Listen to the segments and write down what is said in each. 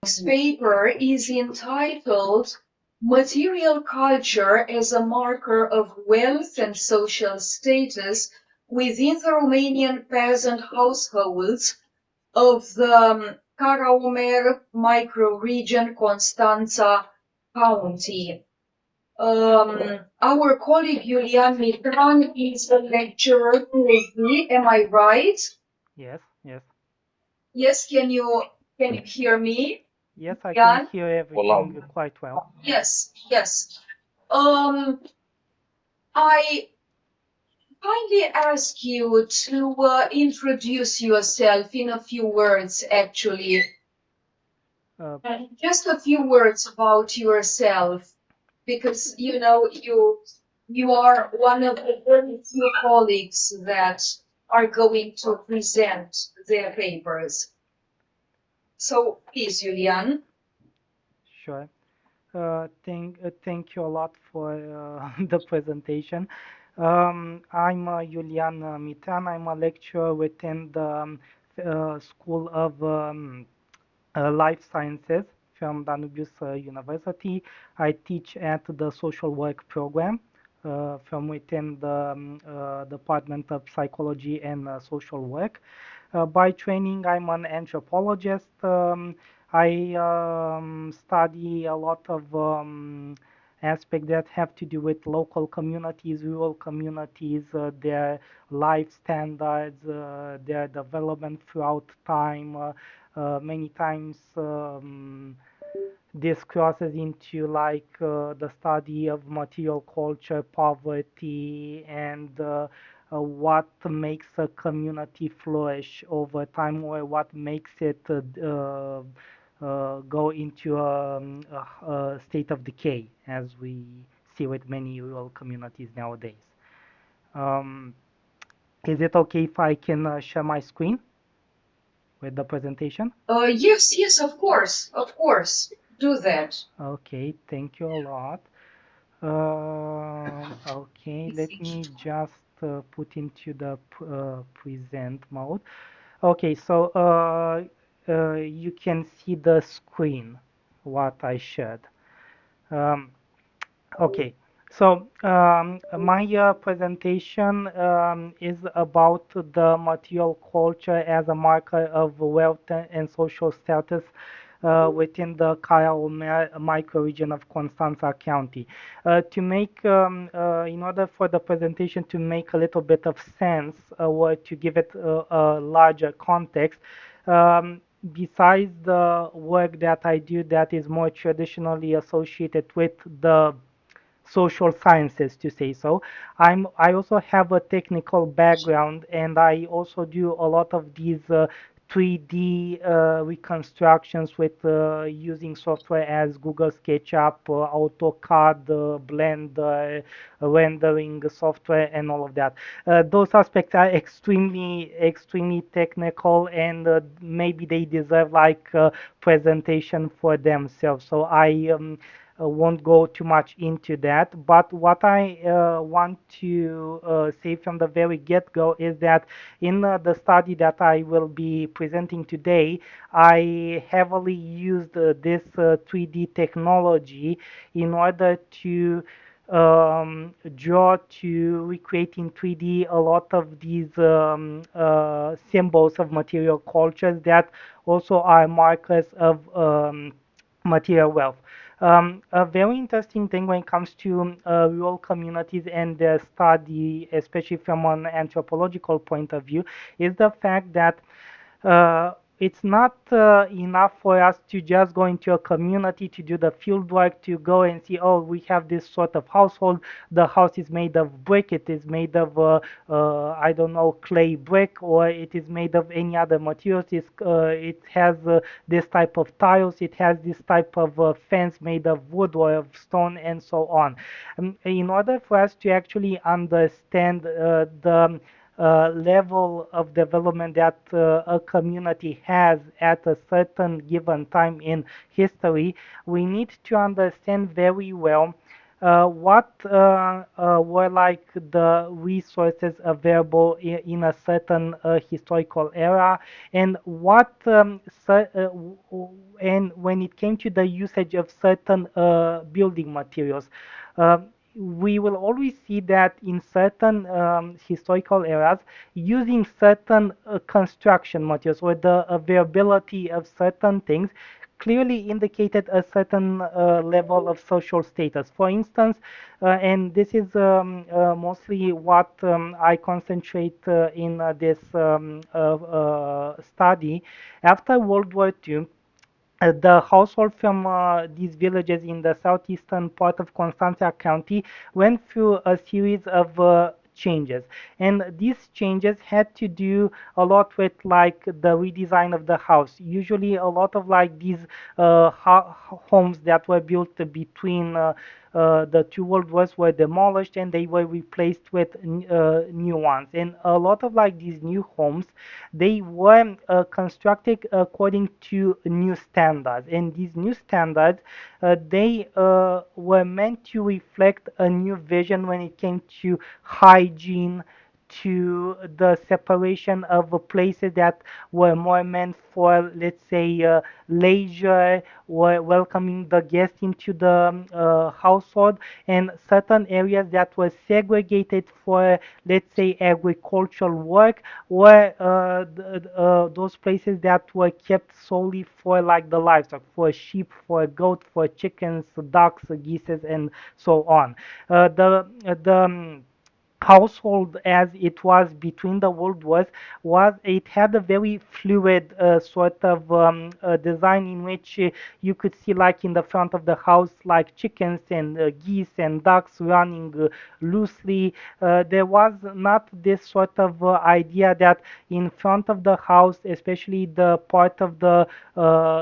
This paper is entitled Material Culture as a Marker of Wealth and Social Status within the Romanian Peasant Households of the Caraomer Microregion, Constanța County. Our colleague Julian Mitran is a lecturer PhD. Am I right? Yes, yes. Yes, can you hear me? Yes, I Jan? can hear everything quite well. Yes, yes. I kindly ask you to introduce yourself in a few words, actually. Just a few words about yourself, because you are one of the very few colleagues that are going to present their papers. So please, Julian. Sure. Thank you a lot for the presentation. I'm Julian Mitran. I'm a lecturer within the School of Life Sciences from Danube University. I teach at the social work program from within the Department of Psychology and Social Work. By training, I'm an anthropologist. I study a lot of aspects that have to do with local communities, rural communities, their life standards, their development throughout time. Many times this crosses into like the study of material culture, poverty, and what makes a community flourish over time, or what makes it go into a state of decay, as we see with many rural communities nowadays. Um, is it okay if I can share my screen with the presentation? Yes, of course. Do that. Okay, thank you a lot. Okay, let me just put into the present mode. Okay, so you can see the screen, what I shared. Um, okay, so my presentation is about the material culture as a marker of wealth and social status within the Caraomer microregion of Constanța County. In order for the presentation to make a little bit of sense, or to give it a larger context, besides the work that I do that is more traditionally associated with the social sciences, to say so. I also have a technical background, and I also do a lot of these 3D reconstructions with using software as Google SketchUp, AutoCAD, Blender, rendering software, and all of that. Those aspects are extremely technical, and maybe they deserve like presentation for themselves. So I won't go too much into that. But what I want to say from the very get-go is that in the study that I will be presenting today, I heavily used this 3D technology in order to draw to recreate in 3D a lot of these symbols of material cultures that also are markers of material wealth. A very interesting thing when it comes to rural communities and their study, especially from an anthropological point of view, is the fact that it's not enough for us to just go into a community to do the field work, to go and see, oh, we have this sort of household. The house is made of brick, it is made of, I don't know, clay brick, or it is made of any other materials. It has this type of tiles, it has this type of fence made of wood or of stone, and so on. In order for us to actually understand the level of development that a community has at a certain given time in history, we need to understand very well what were like the resources available in a certain historical era, and and when it came to the usage of certain building materials. Uh, we will always see that in certain historical eras, using certain construction materials or the availability of certain things clearly indicated a certain level of social status. For instance, and this is mostly what I concentrate in this study, after World War II, the household from these villages in the southeastern part of Constanța County went through a series of changes, and these changes had to do a lot with like the redesign of the house. Usually, a lot of like these homes that were built between the two world wars were demolished and they were replaced with new ones. And a lot of like these new homes, they were constructed according to new standards. And these new standards, they were meant to reflect a new vision when it came to hygiene, to the separation of places that were more meant for, let's say, leisure or welcoming the guest into the household, and certain areas that were segregated for, let's say, agricultural work, or those places that were kept solely for like the livestock, for sheep, for goat, for chickens, ducks, geese, and so on. The household as it was between the world wars was it had a very fluid sort of design in which you could see like in the front of the house like chickens and geese and ducks running loosely. There was not this sort of idea that in front of the house, especially the part of the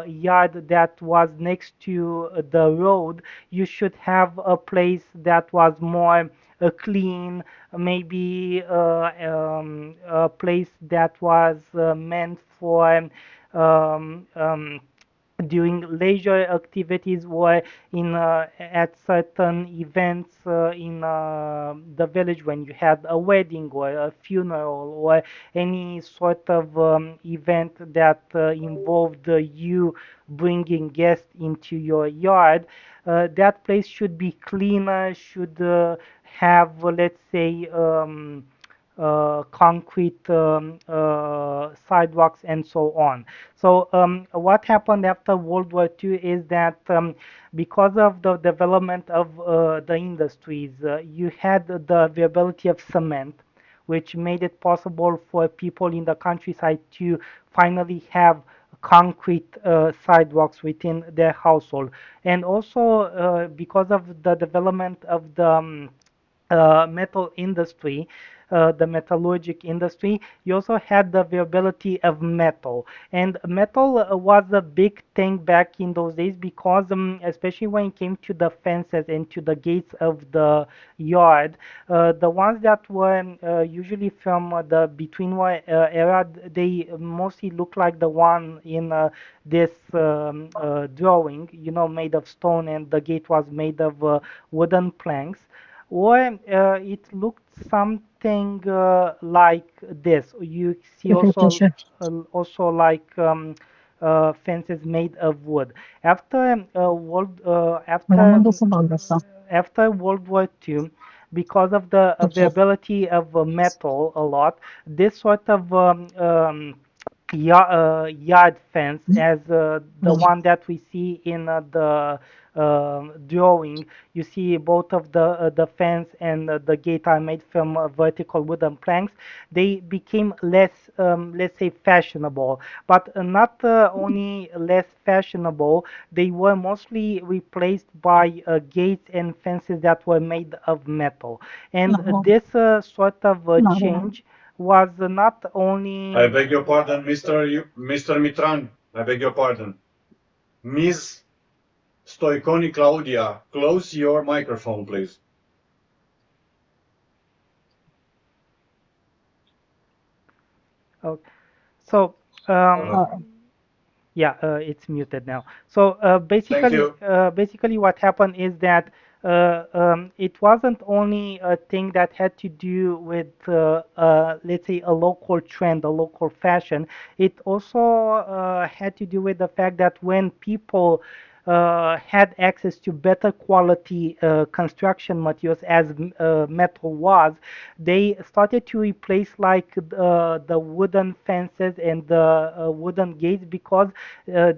yard that was next to the road, you should have a place that was more clean, maybe a place that was meant for um, um, doing leisure activities or in at certain events in the village when you had a wedding or a funeral or any sort of event that involved you bringing guests into your yard. That place should be cleaner, should have, let's say, concrete sidewalks and so on. So what happened after World War II is that because of the development of the industries, you had the availability of cement, which made it possible for people in the countryside to finally have concrete sidewalks within their household. And also because of the development of the metal industry, the metallurgic industry, you also had the availability of metal. And metal was a big thing back in those days because, especially when it came to the fences and to the gates of the yard, the ones that were usually from the between war era, they mostly look like the one in this drawing, made of stone, and the gate was made of wooden planks, or it looked something like this. You see also like fences made of wood. After World War II, because of the availability of metal a lot, this sort of yard fence, as the one that we see in the drawing. You see both of the fence and the gate are made from vertical wooden planks. They became less, let's say, fashionable, but not only less fashionable, they were mostly replaced by gates and fences that were made of metal. And this sort of change was not I only. beg your pardon, Mr. Mitran. I beg your pardon. Ms. Stoiconi Claudia, close your microphone, please. Oh, so Uh, yeah, it's muted now. So Thank you. basically, what happened is that it wasn't only a thing that had to do with, let's say, a local trend, a local fashion. It also had to do with the fact that when people had access to better quality construction materials, as metal was, they started to replace like the wooden fences and the wooden gates, because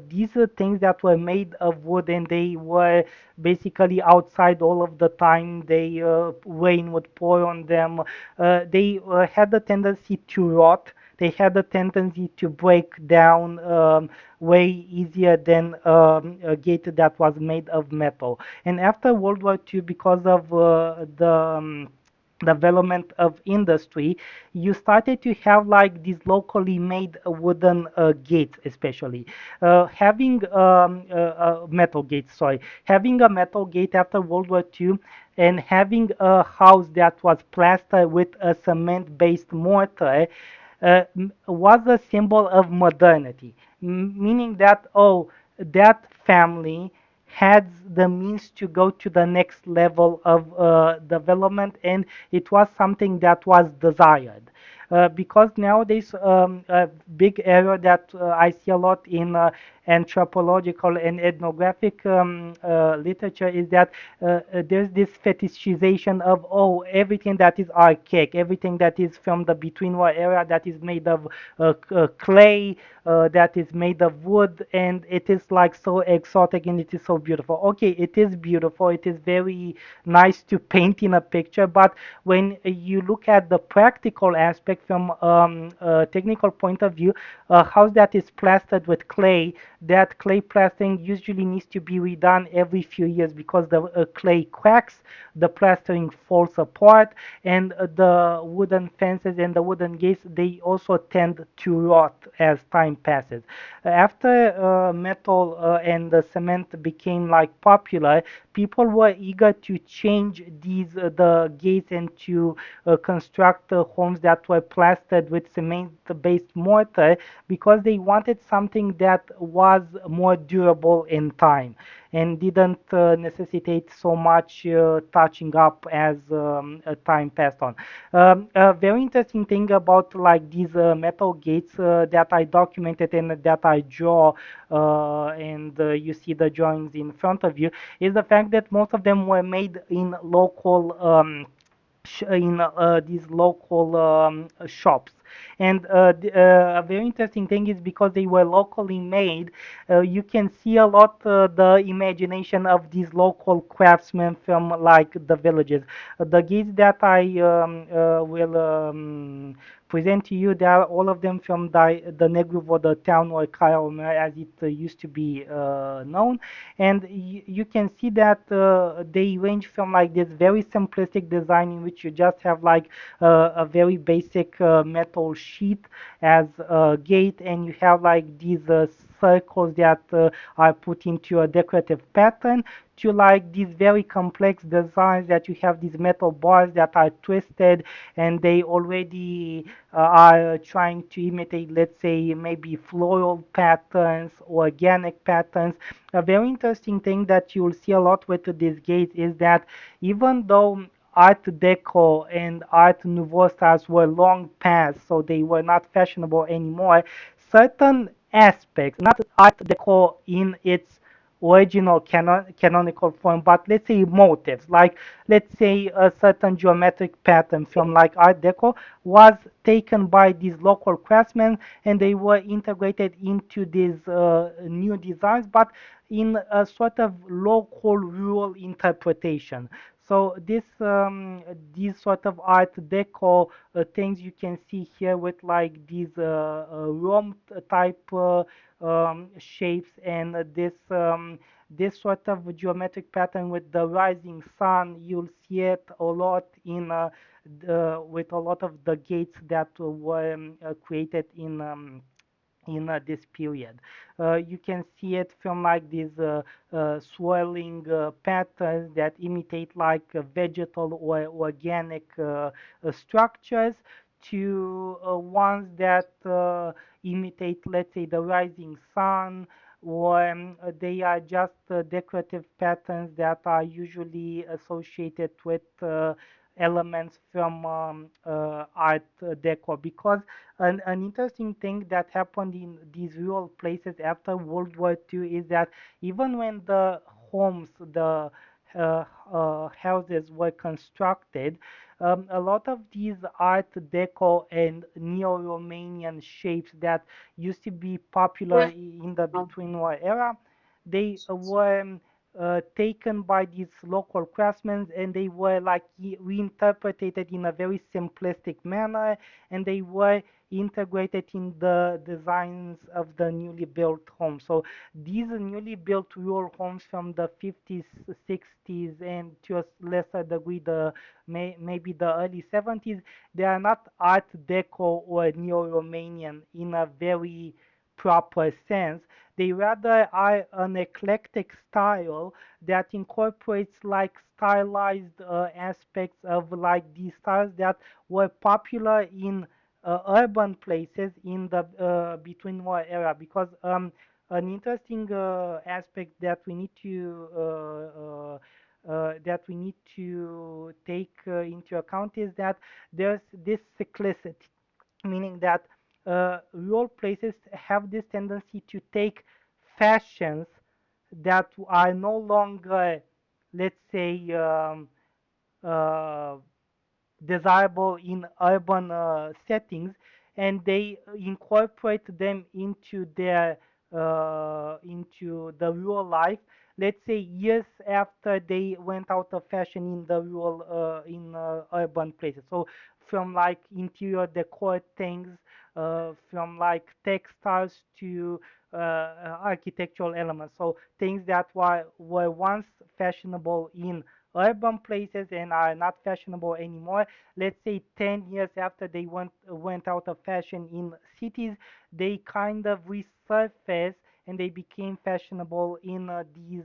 these are things that were made of wood, and they were basically outside all of the time. They rain would pour on them. They had the tendency to rot. They had the tendency to break down way easier than a gate that was made of metal. And after World War II, because of the development of industry, you started to have like these locally made wooden gates, especially having metal gates. Sorry, having a metal gate after World War II, and having a house that was plastered with a cement-based mortar was a symbol of modernity, meaning that, oh, that family had the means to go to the next level of development, and it was something that was desired. Because nowadays, a big area that I see a lot in anthropological and ethnographic literature is that there's this fetishization of, oh, everything that is archaic, everything that is from the between war area, that is made of clay, that is made of wood, and it is like so exotic and it is so beautiful. Okay, it is beautiful, it is very nice to paint in a picture, but when you look at the practical aspect from a technical point of view, a house that is plastered with clay, that clay plastering usually needs to be redone every few years, because the clay cracks, the plastering falls apart, and the wooden fences and the wooden gates, they also tend to rot as time passes. After metal and the cement became like popular, people were eager to change these the gates and to construct homes that were plastered with cement-based mortar, because they wanted something that was more durable in time and didn't necessitate so much touching up as time passed on. A very interesting thing about like these metal gates that I documented and that I draw, and you see the drawings in front of you, is the fact that most of them were made in local in these local shops. And a very interesting thing is, because they were locally made, you can see a lot the imagination of these local craftsmen from like the villages. The gates that I will present to you, they are all of them from the Negru Vodă town, or Caraomer as it used to be known. And you can see that they range from like this very simplistic design, in which you just have like a very basic metal sheet as a gate, and you have like these circles that are put into a decorative pattern, to like these very complex designs that you have these metal bars that are twisted, and they already are trying to imitate, let's say, maybe floral patterns, organic patterns. A very interesting thing that you'll see a lot with these gates is that, even though Art Deco and Art Nouveau styles were long past, so they were not fashionable anymore, certain aspects, not Art Deco in its original canonical form, but let's say motifs, like let's say a certain geometric pattern from like Art Deco was taken by these local craftsmen, and they were integrated into these new designs, but in a sort of local rural interpretation. So these sort of Art Deco things you can see here, with like these Rome type shapes, and this sort of geometric pattern with the rising sun. You'll see it a lot in with a lot of the gates that were created in this period. You can see it from like these swirling patterns that imitate like vegetal or organic structures, to ones that imitate, let's say, the rising sun, or they are just decorative patterns that are usually associated with elements from art decor. Because an interesting thing that happened in these rural places after World War II is that even when the homes, the houses were constructed, a lot of these art deco and neo-Romanian shapes that used to be popular in the between war era, they were taken by these local craftsmen, and they were like reinterpreted in a very simplistic manner, and they were integrated in the designs of the newly built homes. So these newly built rural homes from the 50s, 60s, and to a lesser degree maybe the early 70s, they are not Art Deco or Neo-Romanian in a very proper sense. They rather are an eclectic style that incorporates like stylized aspects of like these styles that were popular in urban places in the between war era. Because an interesting aspect that we need to take into account is that there's this cyclicity, meaning that rural places have this tendency to take fashions that are no longer, let's say, uh, desirable in urban settings, and they incorporate them into the rural life. Let's say years after they went out of fashion in the rural in urban places. So from like interior decor things, from like textiles to architectural elements. So things that were once fashionable in urban places and are not fashionable anymore. Let's say 10 years after they went out of fashion in cities, they kind of resurfaced and they became fashionable in these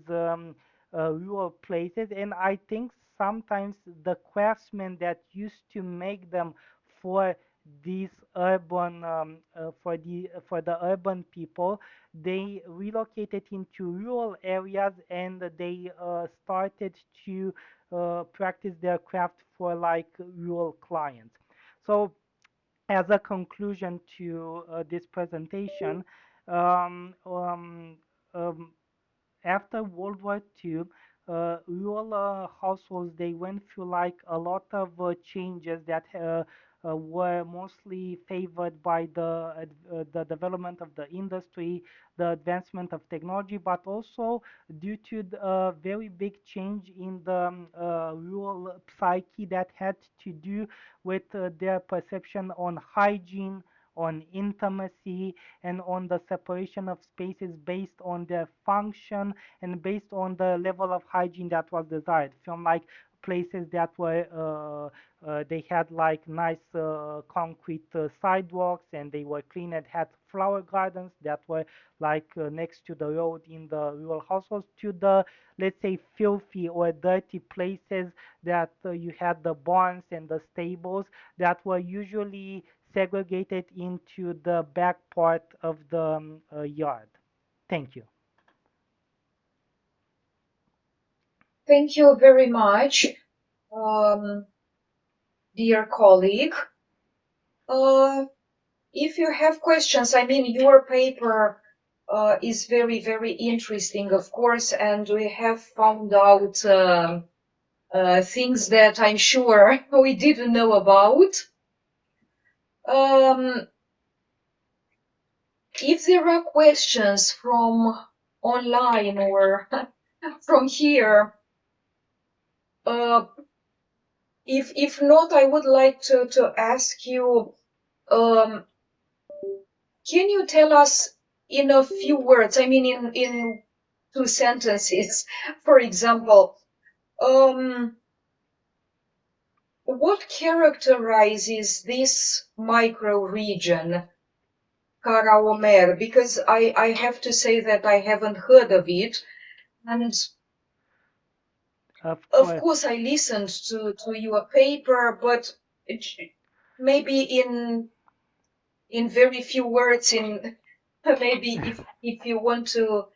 rural places. And I think sometimes the craftsmen that used to make them for these urban for the urban people, they relocated into rural areas, and they started to practice their craft for like rural clients. So as a conclusion to this presentation, um, um, um, after World War II, rural households, they went through like a lot of changes that were mostly favored by the development of the industry, the advancement of technology, but also due to the very big change in the rural psyche that had to do with their perception on hygiene, on intimacy, and on the separation of spaces based on their function and based on the level of hygiene that was desired. From like places that were they had like nice concrete sidewalks, and they were clean and had flower gardens that were like next to the road in the rural households, to the, let's say, filthy or dirty places that you had the barns and the stables that were usually segregated into the back part of the yard. Thank you. Thank you very much, um, dear colleague. If you have questions, I mean, your paper is very, very interesting, of course, and we have found out things that I'm sure we didn't know about. If there are questions from online or from here, if not, I would like to ask you, um, can you tell us in a few words, I mean in 2 sentences, for example, what characterizes this microregion, Caraomer? Because I have to say that I haven't heard of it, and of course I listened to your paper, but maybe in very few words, in maybe if you want to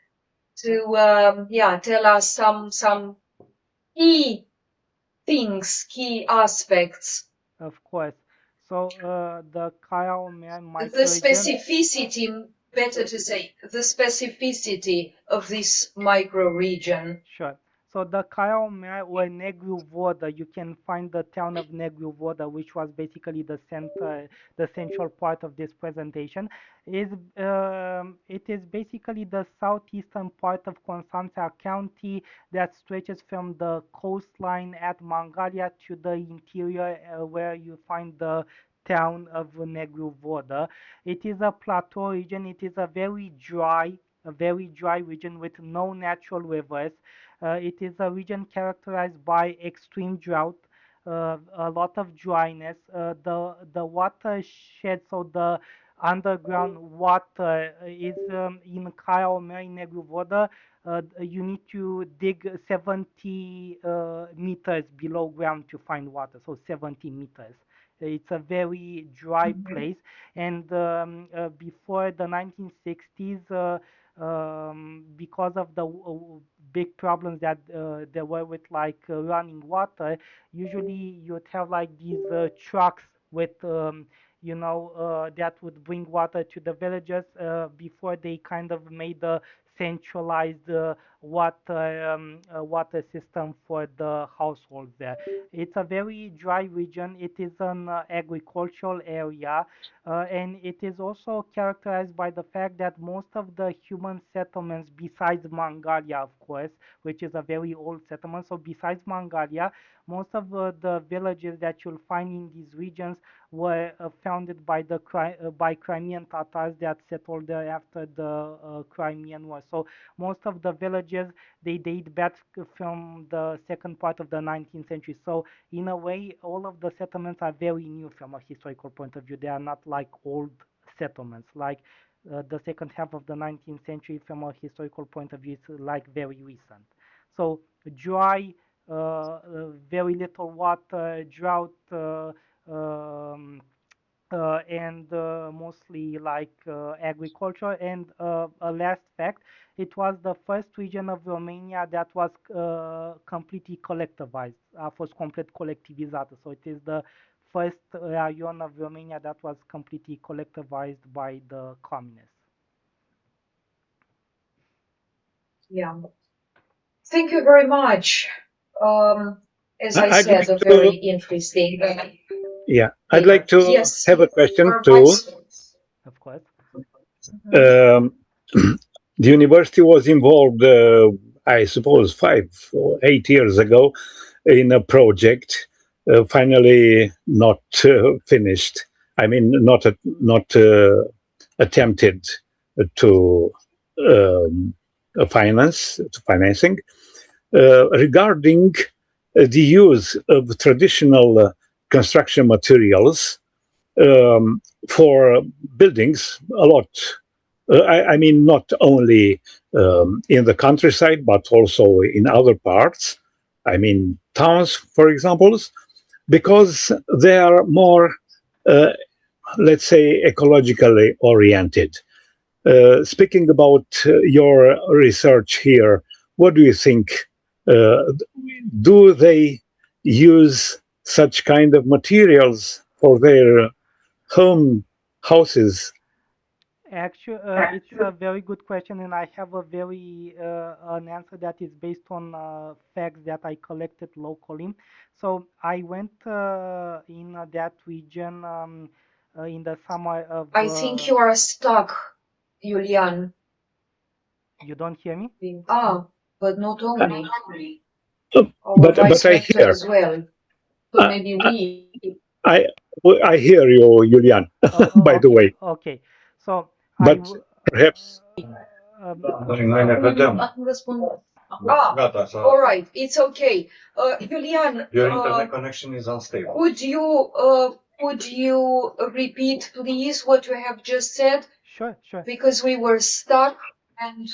tell us some key things, key aspects, Of course. So the Caraomer the microregion. specificity, better to say, the specificity of this microregion. Sure. So the Caraomer or Negru Vodă, you can find the town of Negru Vodă, which was basically the center, the central part of this presentation. It is basically the southeastern part of Constanța County that stretches from the coastline at Mangalia to the interior, where you find the town of Negru Vodă. It is a plateau region. It is a very dry region with no natural rivers. It is a region characterized by extreme drought, a lot of dryness. The watershed, so the underground water is in Caraomer, in Negru Vodă. You need to dig 70 meters below ground to find water, so 70 meters. It's a very dry place, and before the 1960s, because of the big problems that there were with like running water, usually you'd have like these trucks with that would bring water to the villages before they kind of made the centralized water system for the households there. It's a very dry region. It is an agricultural area, and it is also characterized by the fact that most of the human settlements, besides Mangalia, of course, which is a very old settlement, so besides Mangalia, most of the villages that you'll find in these regions were founded by by Crimean Tatars that settled there after the Crimean War. So most of the villages, they date back from the second part of the 19th century. So in a way, all of the settlements are very new from a historical point of view. They are not like old settlements. Like the second half of the 19th century, from a historical point of view, is like very recent. So dry, very little water, drought, and mostly like agriculture. And a last fact, it was the first region of Romania that was completely collectivized, a fost complet colectivizată. So it is the first raion of Romania that was completely collectivized by the communists. Yeah. Thank you very much. As I I'd said, like a very interesting. Yeah, I'd like to Yes. have a question Our too. Of course. The university was involved, I suppose, 5 or 8 years ago in a project, finally not finished. I mean, not attempted to financing regarding the use of traditional construction materials for buildings a lot. I mean, not only in the countryside, but also in other parts. I mean, towns, for example, because they are more, let's say, ecologically oriented. Speaking about your research here, what do you think? Do they use such kind of materials for their houses? Actually, it's a very good question, and I have a very an answer that is based on facts that I collected locally. So I went in that region in the summer of. I think you are stuck, Julian. You don't hear me? But not only. But I hear as well. So maybe I hear you, Julian. By the way. Okay, so but perhaps. Noi ne vedem. Gata. All right, it's okay. Julian, Your internet connection is unstable. Could you repeat, please, what you have just said? Sure. Because we were stuck and.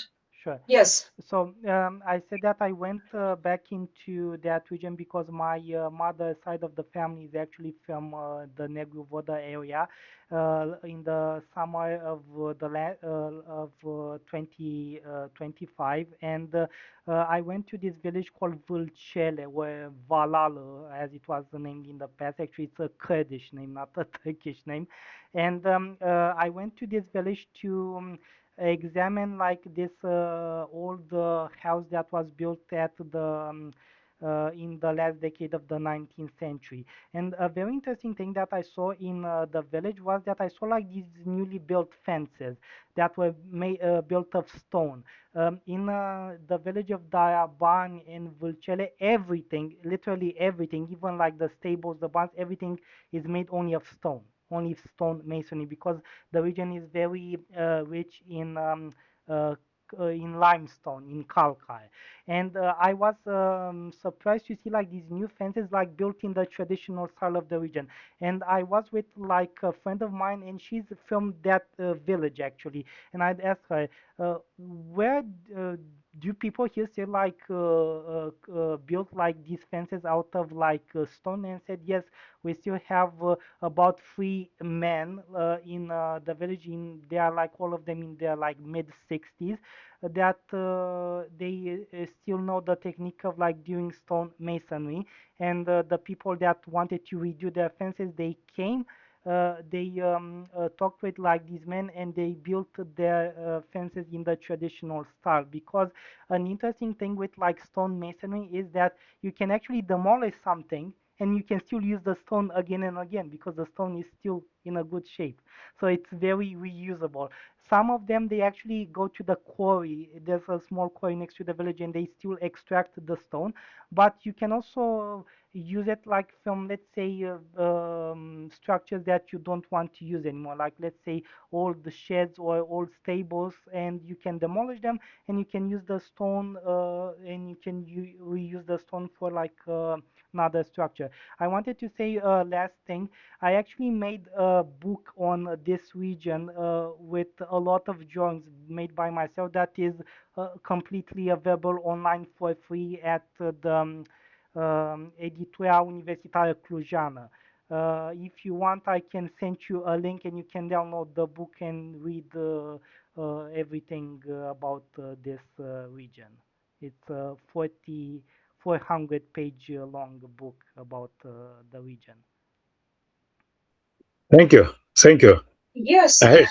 Sure. Yes. So I said that I went back into that region because my mother's side of the family is actually from the Negru Vodă area. In the summer of of 2025, and I went to this village called Vâlcele, where Valal, as it was named in the past. Actually, it's a Kurdish name, not a Turkish name. And I went to this village to examine like this old house that was built at the in the last decade of the 19th century. And a very interesting thing that I saw in the village was that I saw like these newly built fences that were built of stone. In the village of Daraban in Vâlcele, everything, literally everything, even like the stables, the barns, everything is made only of stone, only stone masonry, because the region is very rich uh, in limestone, in calcite. And I was surprised to see like these new fences like built in the traditional style of the region. And I was with like a friend of mine, and she's from that village actually. And I'd ask her, where do people here still like build like these fences out of like stone? And said yes, we still have about 3 men in the village. In they are like all of them in their like mid 60s. That they still know the technique of like doing stone masonry. And the people that wanted to redo their fences, they came. They talked with like these men, and they built their fences in the traditional style. Because an interesting thing with like stone masonry is that you can actually demolish something and you can still use the stone again and again because the stone is still in a good shape. So it's very reusable. Some of them, they actually go to the quarry. There's a small quarry next to the village, and they still extract the stone. But you can also use it like from, let's say, structures that you don't want to use anymore, like let's say old sheds or old stables, and you can demolish them, and you can use the stone, and you can reuse the stone for like another structure. I wanted to say last thing. I actually made a book on this region with a lot of drawings made by myself that is completely available online for free at the Editura Universitară Clujană. If you want, I can send you a link and you can download the book and read everything about this region. It's a 400 page long book about the region. Thank you. Thank you. Yes. I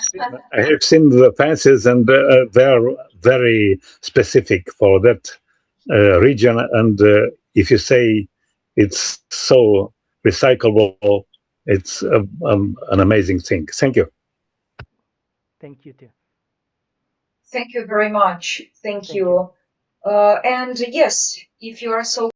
have seen the fences, and they are very specific for that region. And if you say it's so recyclable, it's an amazing thing. Thank you. Thank you too. Thank you very much. Thank Thank you. you. And yes, if you are so